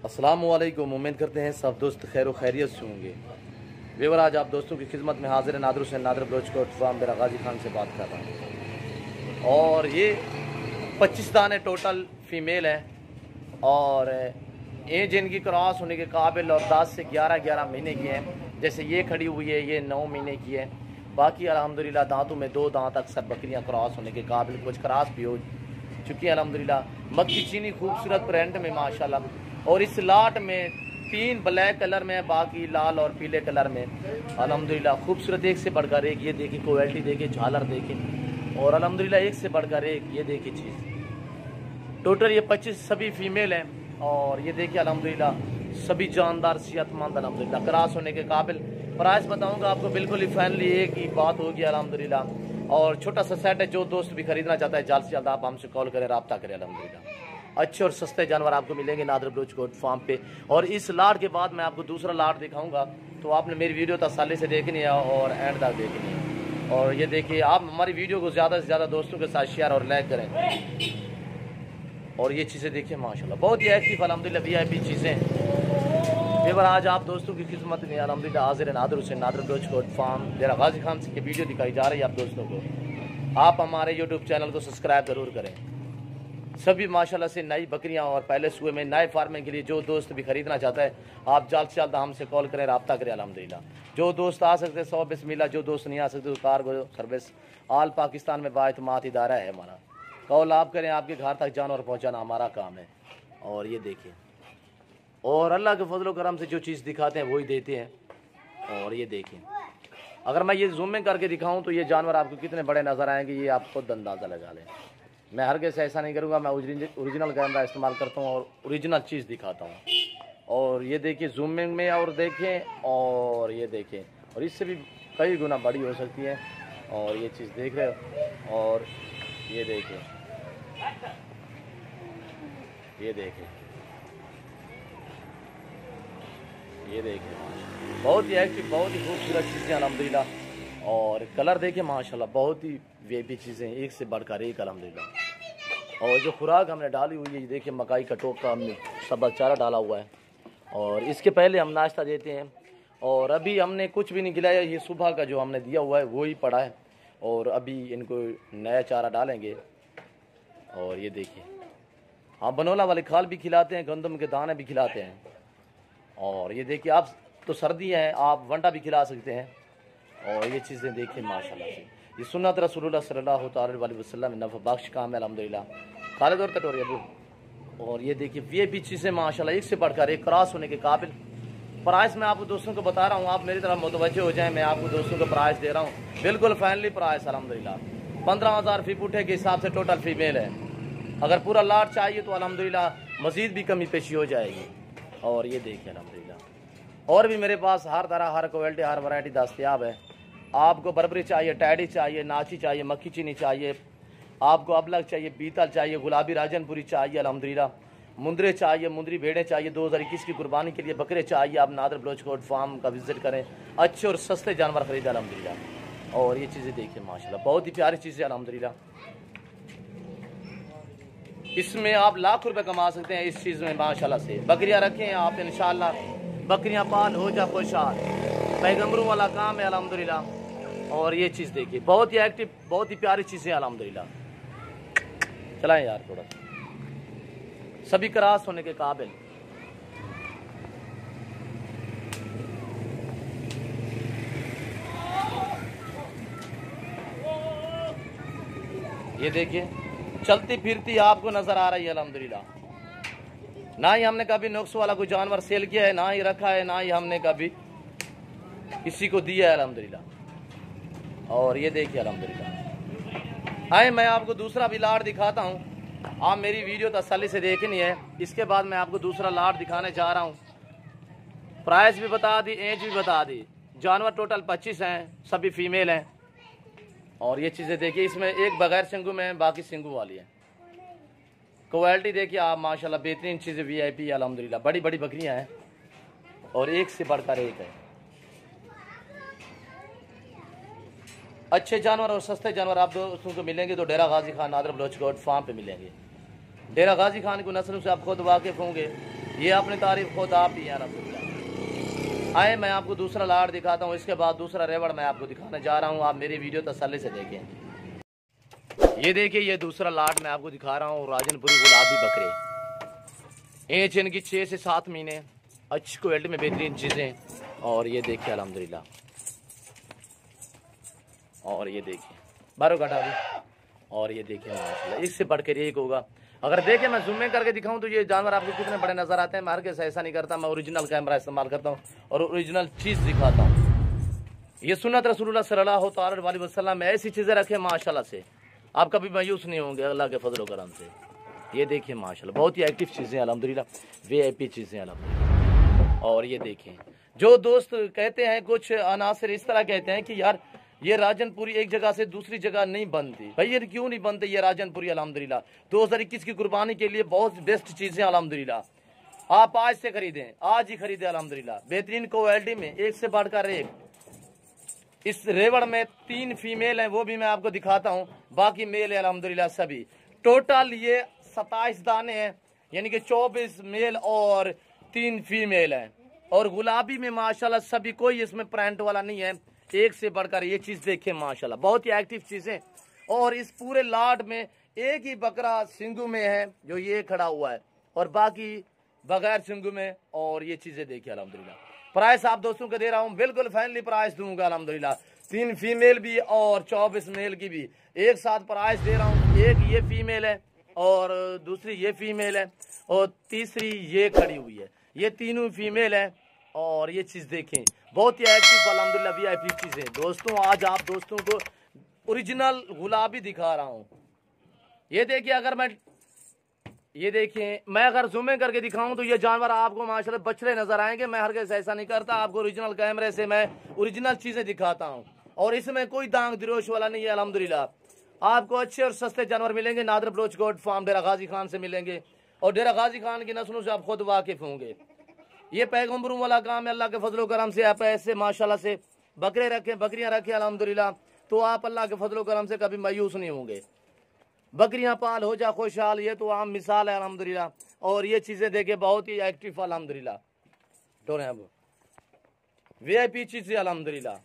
अस्सलामुअलैकुम। उम्मीद करते हैं सब दोस्त खैर खैरियत से होंगे। वेवर आज आप दोस्तों की खिदमत में हाजिर है नादर हुसैन नादर बलोच कोट फार्म डेरा गाजी खान से बात कर रहा हूँ। और ये 25 दाने टोटल फीमेल है और एज इनकी क्रॉस होने के काबिल और 10 से 11 महीने की हैं। जैसे ये खड़ी हुई है ये 9 महीने की है। बाकी अल्हम्दुलिल्लाह दांतों में 2 दांत अक्सर बकरियाँ क्रॉस होने के काबिल, कुछ क्रॉस भी हो चुकी है अल्हम्दुलिल्लाह। मक्की चीनी खूबसूरत प्रिंट में माशाल्लाह। और इस लाट में 3 ब्लैक कलर में, बाकी लाल और पीले कलर में अल्हम्दुलिल्लाह खूबसूरत एक से बढ़कर एक। ये देखिए क्वालिटी देखिए, झालर देखिए और अल्हम्दुलिल्लाह एक से बढ़कर एक। ये देखिए चीज़ टोटल ये 25 सभी फीमेल हैं। और ये देखिए अल्हम्दुलिल्लाह सभी जानदार सेहतमंद अल्हम्दुलिल्लाह क्रॉस होने के काबिल। प्राइस बताऊंगा आपको बिल्कुल ही फैनली एक ही बात होगी अल्हम्दुलिल्लाह। और छोटा सा सेट है, जो दोस्त भी खरीदना चाहता है जल्द से जल्द आप हमसे कॉल करें, रब्ता करें अल्हम्दुलिल्लाह। अच्छे और सस्ते जानवर आपको मिलेंगे नादर बलोच कोट फार्म पे। और इस लाट के बाद मैं आपको दूसरा लाट दिखाऊंगा, तो आपने मेरी वीडियो तसल्ली से देखनी है और एंड तक देखनी है। और ये देखिए आप हमारी वीडियो को ज़्यादा से ज़्यादा दोस्तों के साथ शेयर और लाइक करें। और ये चीज़ें देखिए माशाल्लाह बहुत ही एक्टिव अल्हम्दुलिल्लाह VIP चीज़ें। फेवर आज आप दोस्तों की खिदमत में अल्हम्दुलिल्लाह हाजिर है नादर हुसैन नादर बलोच कोट फार्म डेरा गाजी खान से वीडियो दिखाई जा रही है आप दोस्तों को। आप हमारे यूट्यूब चैनल को सब्सक्राइब ज़रूर करें। सभी माशाल्लाह से नई बकरियां और पहले सुबह में नए फार्मिंग के लिए जो दोस्त भी खरीदना चाहता है आप जल्द से जल्द हमसे कॉल करें, रब्ता करें अल्हम्दुलिल्लाह। जो दोस्त आ सकते हैं 100 बिस्मिल्लाह, जो दोस्त नहीं आ सकते तो कार्गो सर्विस ऑल पाकिस्तान में बाएतमाद इदारा है हमारा। कॉल आप करें, आपके घर तक जानवर पहुँचाना हमारा काम है। और ये देखिए और अल्लाह के फजल करम से जो चीज़ दिखाते हैं वही देते हैं। और ये देखिए अगर मैं ये जूमिंग करके दिखाऊँ तो ये जानवर आपको कितने बड़े नज़र आएंगे ये आप खुद अंदाज़ा लगा लें। मैं हर कैसे ऐसा नहीं करूँगा, मैं ओरिजिनल कैमरा इस्तेमाल करता हूँ और ओरिजिनल चीज़ दिखाता हूँ। और ये देखिए जूमिंग में और देखें और ये देखें और इससे भी कई गुना बड़ी हो सकती है। और ये चीज़ देख रहे हो और ये देखें, ये देखें, ये देखें बहुत ही एक्टिव बहुत ही खूबसूरत चीज़ें अल्हम्दुलिल्लाह। और कलर देखें माशाल्लाह बहुत ही VIP चीज़ें एक से बढ़कर एक अल्हम्दुलिल्लाह। और जो खुराक हमने डाली हुई है ये देखिए मकाई का टोका हमने सब चारा डाला हुआ है। और इसके पहले हम नाश्ता देते हैं और अभी हमने कुछ भी नहीं खिलाया, ये सुबह का जो हमने दिया हुआ है वो ही पड़ा है। और अभी इनको नया चारा डालेंगे। और ये देखिए आप बनोला वाले खाल भी खिलाते हैं, गंदम के दाने भी खिलाते हैं। और ये देखिए आप तो सर्दी है आप वंडा भी खिला सकते हैं। और ये चीज़ें देखिए माशाल्लाह से ये सुन्नत रसूलुल्लाह सल्लल्लाहु अलैहि वसल्लम में नफ़ा बख्श काम है अल्हम्दुलिल्लाह। खालिद और कटोरी अबू। और ये देखिए VIP चीज़ें माशाल्लाह एक से बढ़कर एक क्रॉस होने के काबिल। प्राइस मैं आपको दोस्तों को बता रहा हूँ, आप मेरी तरफ मुतवज्जो हो जाएं। मैं आपको दोस्तों को प्राइस दे रहा हूँ बिल्कुल फैनली प्राइस अल्हम्दुलिल्लाह। 15,000 फी पुठे के हिसाब से टोटल फीमेल है। अगर पूरा लाट चाहिए तो अल्हम्दुलिल्लाह मज़ीद भी कमी पेशी हो जाएगी। और ये देखिए अल्हम्दुलिल्लाह और भी मेरे पास हर तरह हर क्वालिटी हर वैरायटी दस्तयाब है। आपको बरबरी चाहिए, टैडी चाहिए, नाची चाहिए, मक्खी चीनी चाहिए, आपको अबलग चाहिए, बीतल चाहिए, गुलाबी राजनपुरी चाहिए अल्हम्दुलिल्लाह, मुंदरे चाहिए, मुंदरी भेड़ें चाहिए, 2021 की कुर्बानी के लिए बकरे चाहिए, आप नादर बलोच कोट फार्म का विजिट करें। अच्छे और सस्ते जानवर खरीदें अल्हम्दुलिल्लाह। और ये चीज़ें देखिए माशाल्लाह बहुत ही प्यारी चीज़ें अल्हम्दुलिल्लाह। इसमें आप लाख रुपए कमा सकते हैं इस चीज़ में माशाल्लाह से। बकरियाँ रखें आप इंशाल्लाह, बकरियाँ पाल हो जा खुशहाल, पैगम्बरों वाला काम है अल्हम्दुलिल्लाह। और ये चीज़ देखिए बहुत ही एक्टिव बहुत ही प्यारी चीज़ें अल्हम्दुलिल्लाह। चलाएं यार थोड़ा सा, सभी क्रॉस होने के काबिल। ये देखिए चलती फिरती आपको नजर आ रही है अल्हम्दुलिल्लाह। ना ही हमने कभी नुक्स वाला कोई जानवर सेल किया है, ना ही रखा है, ना ही हमने कभी किसी को दिया है अल्हम्दुलिल्लाह। और ये देखिए अल्हम्दुलिल्लाह। आए मैं आपको दूसरा भी लाट दिखाता हूँ, आप मेरी वीडियो तसल्ली से देखनी है। इसके बाद मैं आपको दूसरा लाट दिखाने जा रहा हूँ। प्राइस भी बता दी, एज भी बता दी। जानवर टोटल 25 हैं, सभी फीमेल हैं। और ये चीज़ें देखिए इसमें एक बगैर सिंगू में है, बाकी सिंगू वाली है। क्वालिटी देखिए आप माशाल्लाह बेहतरीन चीज़ें VIP अल्हम्दुलिल्लाह। बड़ी बड़ी बकरियाँ हैं और एक से बढ़कर एक है। अच्छे जानवर और सस्ते जानवर आप दोस्तों को मिलेंगे तो डेरा गाजी खान नादर बलोच कोट फार्म पे मिलेंगे। डेरा गाजी खान की नस्लों से आप खुद वाकिफ़ होंगे। ये अपनी तारीफ खुद आप ही हैं अल्हम्दुलिल्लाह। आए मैं आपको दूसरा लाट दिखाता हूँ, इसके बाद दूसरा रेवड़ मैं आपको दिखाने जा रहा हूँ। आप मेरी वीडियो तसल्ली से देखें। ये देखिए, ये दूसरा लाट मैं आपको दिखा रहा हूँ, राजनपुरी गुलाबी बकरे। एज इनकी 6 से 7 महीने, अच्छी क्वालिटी में बेहतरीन चीज़ें। और ये देखिए अल्हम्दुलिल्लाह, और ये देखिए बारो घटा भी। और ये देखिए माशाल्लाह, इससे बढ़कर एक होगा। अगर देखें मैं जूम करके दिखाऊं तो ये जानवर आपको कितने बड़े नजर आते हैं। मैं हर कैसे ऐसा नहीं करता, मैं ओरिजिनल कैमरा इस्तेमाल करता हूं और ओरिजिनल चीज़ दिखाता हूं। ये सुन्नत रसूलुल्लाह सल्लल्लाहु अलैहि वसल्लम में ऐसी चीज़ें रखें माशाल्लाह से, आप कभी मायूस नहीं होंगे अल्लाह के फजल करम से। ये देखिए माशाल्लाह, बहुत ही एक्टिव चीज़ें अल्हम्दुलिल्लाह, VIP चीज़ें अल्हम्दुलिल्लाह। और ये देखें, जो दोस्त कहते हैं, कुछ अनासर इस तरह कहते हैं कि यार ये राजनपुरी एक जगह से दूसरी जगह नहीं बनती। भाई ये क्यों नहीं बनते ये राजनपुरी? अल्हम्दुलिल्लाह 2021 की कुर्बानी के लिए बहुत बेस्ट चीज़ें अल्हम्दुलिल्लाह। आप आज से खरीदें, आज ही खरीदें अल्हम्दुलिल्लाह। बेहतरीन क्वालिटी में एक से बढ़कर एक। इस रेवड़ में 3 फीमेल हैं, वो भी मैं आपको दिखाता हूँ, बाकी मेल है अल्हम्दुलिल्लाह सभी। टोटल ये 27 दाने हैं, यानी कि 24 मेल और 3 फीमेल हैं। और गुलाबी में माशाल्लाह सभी, कोई इसमें प्रिंट वाला नहीं है। एक से बढ़कर ये चीज़ देखें माशाल्लाह, बहुत ही एक्टिव चीज़ें। और इस पूरे लाट में एक ही बकरा सिंगू में है, जो ये खड़ा हुआ है, और बाकी बगैर सिंगू में। और ये चीज़ें देखिए अल्हम्दुलिल्लाह। प्राइस आप दोस्तों को दे रहा हूँ, बिल्कुल फाइनली प्राइस दूंगा अल्हम्दुलिल्लाह। 3 फीमेल भी और 24 मेल की भी एक साथ प्राइस दे रहा हूँ। एक ये फीमेल है और दूसरी ये फीमेल है और तीसरी ये खड़ी हुई है। ये तीनों फीमेल है। और ये चीज़ देखें, बहुत ही एक्टिव अल्हम्दुलिल्लाह VIP चीज़ें। दोस्तों आज आप दोस्तों को ओरिजिनल गुलाबी दिखा रहा हूँ। ये देखिए, अगर मैं ये देखें, मैं अगर जूम करके दिखाऊं तो ये जानवर आपको माशाल्लाह बछड़े नजर आएंगे। मैं हर कैसे ऐसा नहीं करता, आपको ओरिजिनल कैमरे से मैं ओरिजिनल चीज़ें दिखाता हूँ। और इसमें कोई दांग दिरोश वाला नहीं है अल्हम्दुलिल्लाह। आपको अच्छे और सस्ते जानवर मिलेंगे। Nadar Bloch goat farm Dera Ghazi Khan से मिलेंगे, और डेरा गाजी खान की नस्लों से आप खुद वाकिफ होंगे। ये पैगम्बरों वाला काम है, अल्लाह के फजलो करम से आप ऐसे माशाल्लाह से बकरे रखें, बकरियां रखें अल्हम्दुलिल्लाह, तो आप अल्लाह के फजलो करम से कभी मायूस नहीं होंगे। बकरियां पाल हो जा खुशहाल, ये तो आम मिसाल है अल्हम्दुलिल्लाह। और ये चीज़ें देखे, बहुत ही एक्टिव अल्हम्दुलिल्लाह। तो VIP चीज़ें अल्हम्दुलिल्लाह।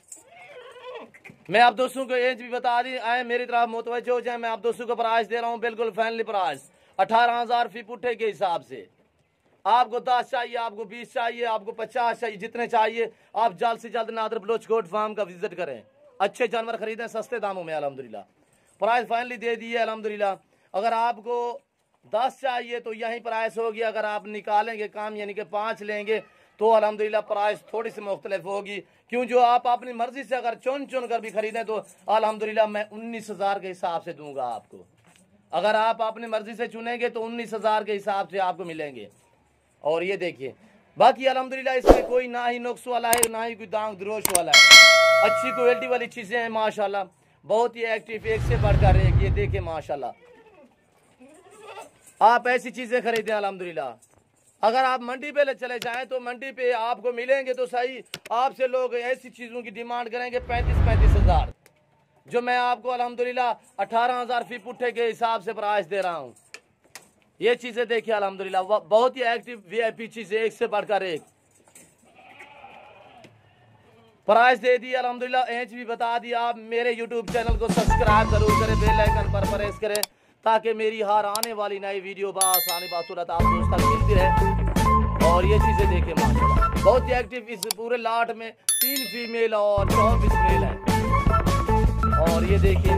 मैं आप दोस्तों को एज भी बता दी, आए मेरी तरफ मुतवज्जो हो जाए। मैं आप दोस्तों को प्राइस दे रहा हूँ, बिल्कुल फैनली प्राइस 18,000 फी पुट्ठे के हिसाब से। आपको 10 चाहिए, आपको 20 चाहिए, आपको 50 चाहिए, जितने चाहिए आप जल्द से जल्द नादर बलोच गोट फार्म का विजिट करें। अच्छे जानवर खरीदें सस्ते दामों में अल्हम्दुलिल्लाह। प्राइस फाइनली दे दी है अल्हम्दुलिल्लाह। अगर आपको 10 चाहिए तो यही प्राइस होगी। अगर आप निकालेंगे काम, यानी कि 5 लेंगे, तो अल्हम्दुलिल्लाह प्राइस थोड़ी सी मुख्तलिफ होगी। क्यों, जो आप अपनी मर्जी से अगर चुन कर भी खरीदें तो अल्हम्दुलिल्लाह मैं 19,000 के हिसाब से दूंगा आपको। अगर आप अपनी मर्जी से चुनेंगे तो 19,000 के हिसाब से आपको मिलेंगे। और ये देखिए, बाकी अल्हम्दुलिल्लाह इसमें कोई ना ही नुक्स वाला है, ना ही कोई दांग दिरोश वाला है। अच्छी क्वालिटी वाली चीज़ें हैं माशाल्लाह, बहुत ही एक्टिव, एक से बढ़कर एक। ये देखिए माशाल्लाह, आप ऐसी चीज़ें खरीदें अल्हम्दुलिल्लाह। अगर आप मंडी पे चले जाएं तो मंडी पे आपको मिलेंगे तो सही, आपसे लोग ऐसी चीज़ों की डिमांड करेंगे 35-35 हज़ार, जो मैं आपको अल्हम्दुलिल्लाह 18,000 फी पुट्ठे के हिसाब से प्राइस दे रहा हूँ। ये चीज़ें देखिए अल्हम्दुलिल्लाह, बहुत ही एक्टिव VIP चीज़ें, एक से बढ़कर एक। प्राइस दे दी अल्हम्दुलिल्लाह, एज भी बता दी। आप मेरे YouTube चैनल को सब्सक्राइब जरूर करें, बेल आइकन पर प्रेस करें, ताकि मेरी हर आने वाली नई वीडियो बासानी बासूरत आप दोस्त तक मिलती रहे। और ये चीज़ें देखें माशाल्लाह, बहुत ही एक्टिव। इस पूरे लाट में 3 फीमेल और 24 मेल है। और ये देखिए,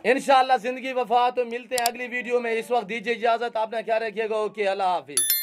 इंशाअल्लाह जिंदगी वफा। तो मिलते हैं अगली वीडियो में। इस वक्त दीजिए इजाज़त, आपने क्या रखिएगा। ओके, अल्लाह हाफिज़।